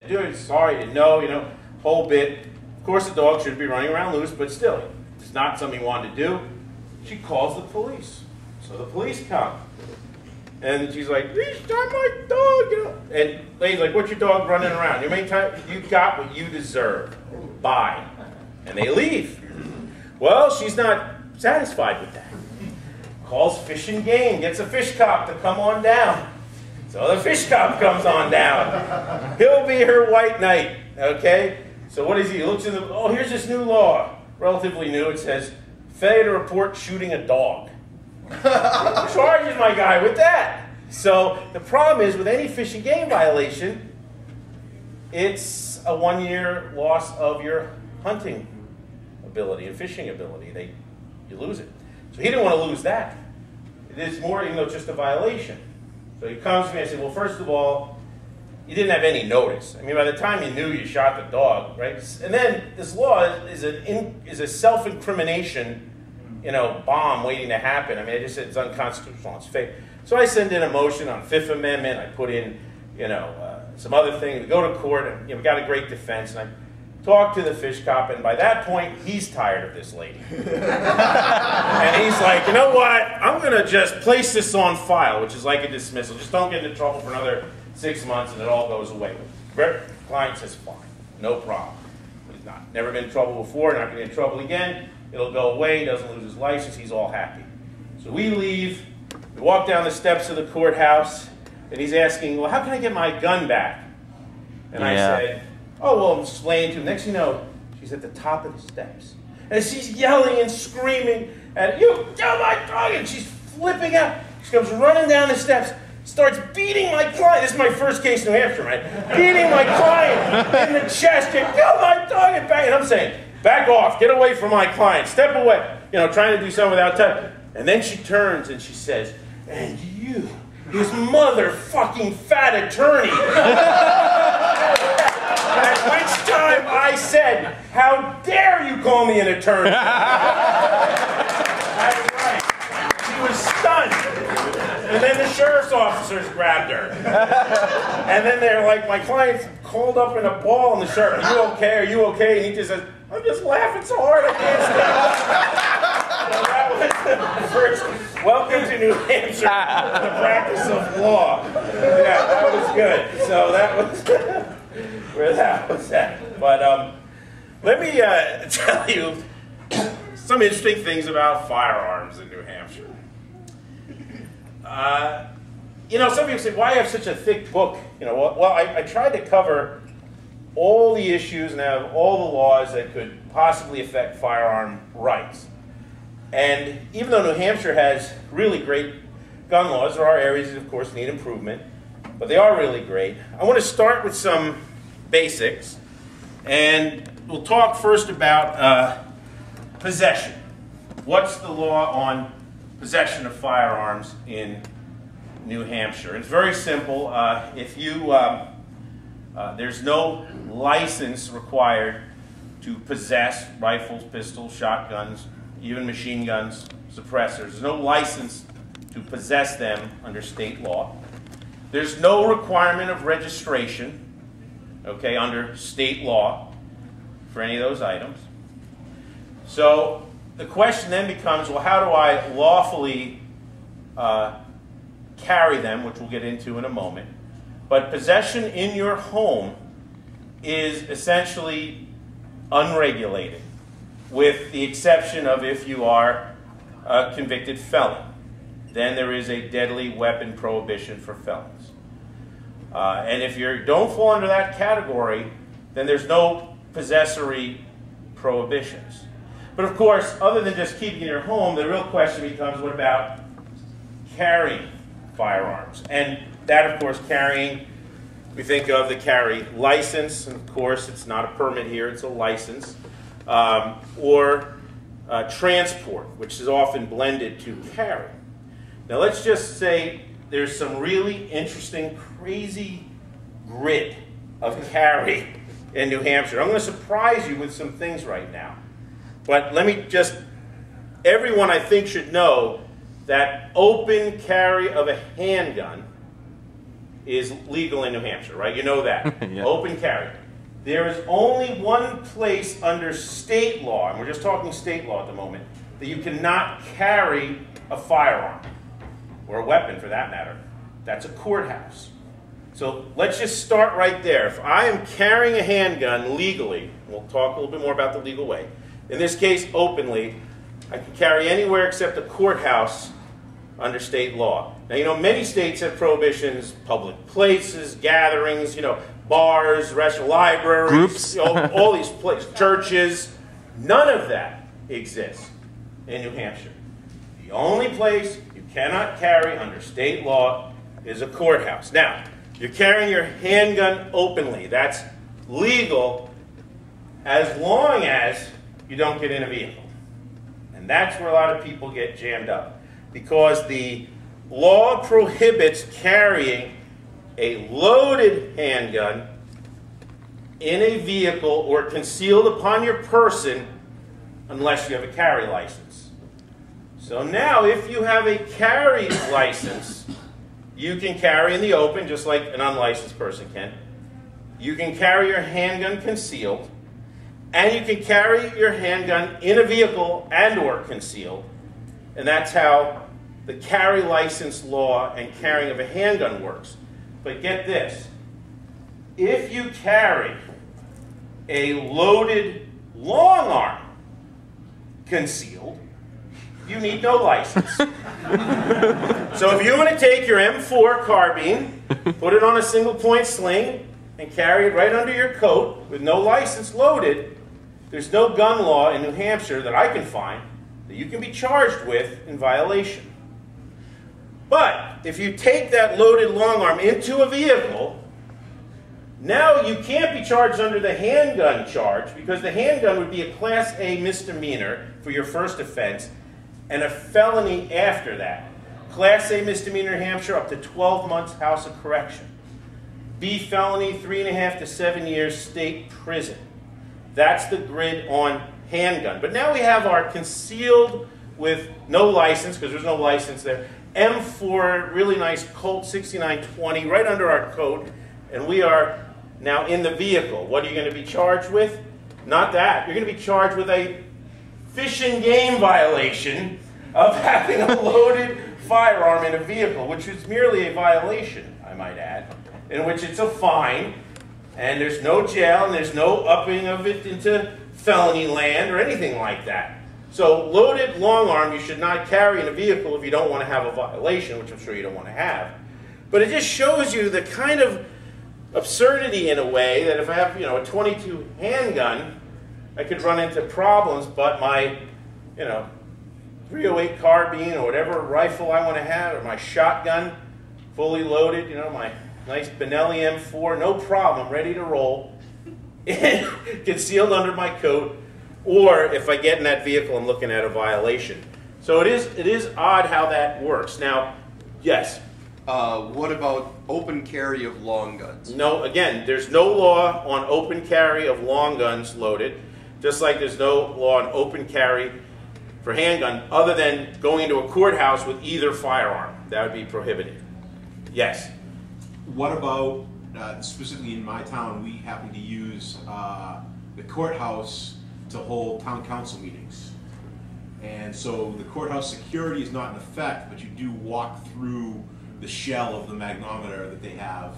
Dude, sorry, no, whole bit. Of course, the dog should be running around loose, but still, it's not something he wanted to do. She calls the police. So the police come. And she's like, "He's got my dog." And lady's like, "What's your dog running around? You got what you deserve. Bye." And they leave. Well, she's not satisfied with that. Calls Fish and Game, gets a fish cop to come on down. So the fish cop comes on down. He'll be her white knight, okay? So what is he? He looks at oh, here's this new law. Relatively new. It says, failure to report shooting a dog. Charges my guy with that. So the problem is with any Fish and Game violation, it's a 1-year loss of your hunting ability and fishing ability. You lose it. So he didn't want to lose that. It is more, even though it's just a violation. So he comes to me and I said, well, first of all, you didn't have any notice. I mean, by the time you knew, you shot the dog, right? And then this law is a self-incrimination, bomb waiting to happen. I mean, I just said it's unconstitutional. It's fake. So I send in a motion on Fifth Amendment. I put in, some other thing. We go to court, and we got a great defense. And I talk to the fish cop, and by that point, he's tired of this lady. And he's like, you know what? I'm going to just place this on file, which is like a dismissal. Just don't get into trouble for another 6 months, and it all goes away. The client says, fine, no problem. He's not. Never been in trouble before, not going to get in trouble again. It'll go away, he doesn't lose his license, he's all happy. So we leave, we walk down the steps of the courthouse, and he's asking, well, how can I get my gun back? And I said, oh, well, I'm just laying to him. Next thing you know, she's at the top of the steps. And she's yelling and screaming at, you kill my dog! And she's flipping out. She comes running down the steps, starts beating my client. This is my first case in New Hampshire, right? Beating my client in the chest. You kill my dog! And back. And I'm saying, back off, get away from my client, step away. Trying to do something without touch. And then she turns and she says, and you, his motherfucking fat attorney. At which time I said, how dare you call me an attorney? That's right. She was stunned. And then the sheriff's officers grabbed her. And then they're like, my client's called up in a ball, and the sheriff, are you okay? Are you okay? And he just says, I'm just laughing so hard I can't stop. So that was the first, welcome to New Hampshire, the practice of law. Yeah, that was good. So that was where that was at. But let me tell you some interesting things about firearms in New Hampshire. Some people say, why have such a thick book? Well, I tried to cover all the issues and have all the laws that could possibly affect firearm rights. And even though New Hampshire has really great gun laws, there are areas that, of course, need improvement, but they are really great. I want to start with some basics, and we'll talk first about possession. What's the law on possession of firearms in New Hampshire? It's very simple. There's no license required to possess rifles, pistols, shotguns, even machine guns, suppressors. There's no license to possess them under state law. There's no requirement of registration, okay, under state law for any of those items. So the question then becomes, well, how do I lawfully carry them, which we'll get into in a moment. But possession in your home is essentially unregulated, with the exception of if you are a convicted felon. Then there is a deadly weapon prohibition for felons. And if you don't fall under that category, then there's no possessory prohibitions. But of course, other than just keeping in your home, the real question becomes, what about carrying firearms? And that, of course, carrying, we think of the carry license, and of course it's not a permit here, it's a license, or transport, which is often blended to carry. Now let's just say there's some really interesting, crazy grid of carry in New Hampshire. I'm going to surprise you with some things right now. But let me just, everyone I think should know that open carry of a handgun is legal in New Hampshire, right? You know that. Yeah. Open carry. There is only one place under state law, and we're just talking state law at the moment, that you cannot carry a firearm, or a weapon for that matter. That's a courthouse. So let's just start right there. If I am carrying a handgun legally, we'll talk a little bit more about the legal way. In this case, openly, I can carry anywhere except a courthouse under state law. Now, you know, many states have prohibitions, public places, gatherings, you know, bars, restaurants, libraries, groups, you know, all these places, churches. None of that exists in New Hampshire. The only place you cannot carry under state law is a courthouse. Now, you're carrying your handgun openly. That's legal as long as you don't get in a vehicle. And that's where a lot of people get jammed up, because the law prohibits carrying a loaded handgun in a vehicle or concealed upon your person unless you have a carry license. So now, if you have a carry license, you can carry in the open just like an unlicensed person can. You can carry your handgun concealed, and you can carry your handgun in a vehicle and or concealed. And that's how the carry license law and carrying of a handgun works. But get this, if you carry a loaded long arm concealed, you need no license. So if you want to take your M4 carbine, put it on a single point sling, and carry it right under your coat with no license loaded, there's no gun law in New Hampshire that I can find that you can be charged with in violation. But if you take that loaded long arm into a vehicle, now you can't be charged under the handgun charge, because the handgun would be a Class A misdemeanor for your first offense and a felony after that. Class A misdemeanor in Hampshire, up to 12 months House of Correction. B felony, 3.5 to 7 years state prison. That's the grid on handgun. But now we have our concealed with no license, because there's no license there, M4, really nice Colt 6920 right under our coat, and we are now in the vehicle. What are you going to be charged with? Not that. You're going to be charged with a fish and game violation of having a loaded firearm in a vehicle, which is merely a violation, I might add, in which it's a fine, and there's no jail, and there's no upping of it into felony land or anything like that. So loaded long arm you should not carry in a vehicle if you don't want to have a violation, which I'm sure you don't want to have. But it just shows you the kind of absurdity in a way that if I have, you know, a .22 handgun, I could run into problems, but my, you know, .308 carbine or whatever rifle I want to have, or my shotgun, fully loaded, you know, my nice Benelli M4, no problem, ready to roll, concealed under my coat. Or if I get in that vehicle, I'm looking at a violation. So it is odd how that works. Now, yes. What about open carry of long guns? No, again, there's no law on open carry of long guns loaded, just like there's no law on open carry for handgun, other than going into a courthouse with either firearm. That would be prohibited. Yes. What about, specifically in my town, we happen to use the courthouse to hold town council meetings. And so the courthouse security is not in effect, but you do walk through the shell of the magnometer that they have